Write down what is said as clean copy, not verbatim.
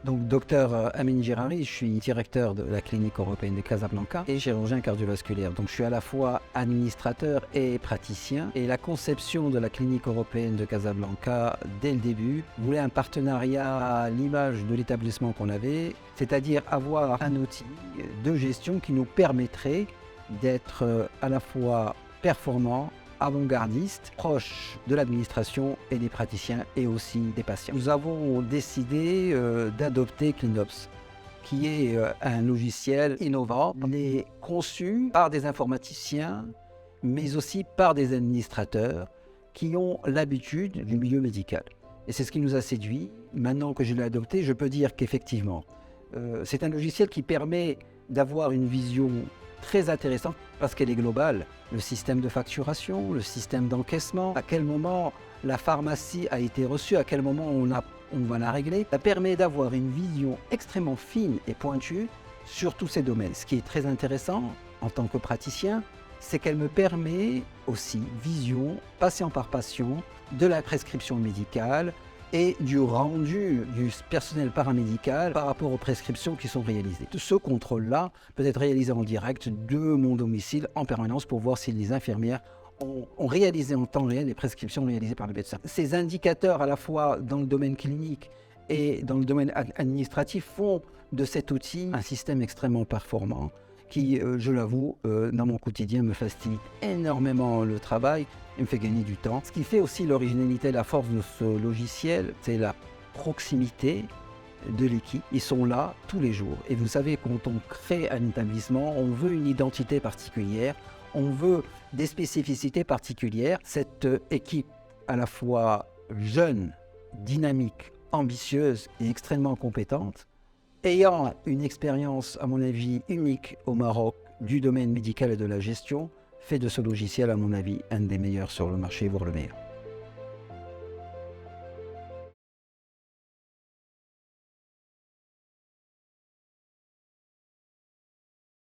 Donc, docteur Amine Girari, je suis directeur de la clinique européenne de Casablanca et chirurgien cardiovasculaire. Donc, je suis à la fois administrateur et praticien. Et la conception de la clinique européenne de Casablanca, dès le début, voulait un partenariat à l'image de l'établissement qu'on avait, c'est-à-dire avoir un outil de gestion qui nous permettrait d'être à la fois performant, avant-gardiste, proche de l'administration et des praticiens et aussi des patients. Nous avons décidé d'adopter CleanOps, qui est un logiciel innovant. Il est conçu par des informaticiens, mais aussi par des administrateurs qui ont l'habitude du milieu médical. Et c'est ce qui nous a séduit. Maintenant que je l'ai adopté, je peux dire qu'effectivement, c'est un logiciel qui permet d'avoir une vision très intéressante parce qu'elle est globale. Le système de facturation, le système d'encaissement, à quel moment la pharmacie a été reçue, à quel moment on va la régler. Ça permet d'avoir une vision extrêmement fine et pointue sur tous ces domaines. Ce qui est très intéressant en tant que praticien, c'est qu'elle me permet aussi, vision, patient par patient, de la prescription médicale et du rendu du personnel paramédical par rapport aux prescriptions qui sont réalisées. Ce contrôle-là peut être réalisé en direct de mon domicile en permanence pour voir si les infirmières ont réalisé en temps réel les prescriptions réalisées par le médecin. Ces indicateurs à la fois dans le domaine clinique et dans le domaine administratif font de cet outil un système extrêmement performant qui, je l'avoue, dans mon quotidien me facilite énormément le travail et me fait gagner du temps. Ce qui fait aussi l'originalité, la force de ce logiciel, c'est la proximité de l'équipe. Ils sont là tous les jours. Et vous savez, quand on crée un établissement, on veut une identité particulière, on veut des spécificités particulières. Cette équipe à la fois jeune, dynamique, ambitieuse et extrêmement compétente, ayant une expérience, à mon avis, unique au Maroc du domaine médical et de la gestion, fait de ce logiciel, à mon avis, un des meilleurs sur le marché, voire le meilleur.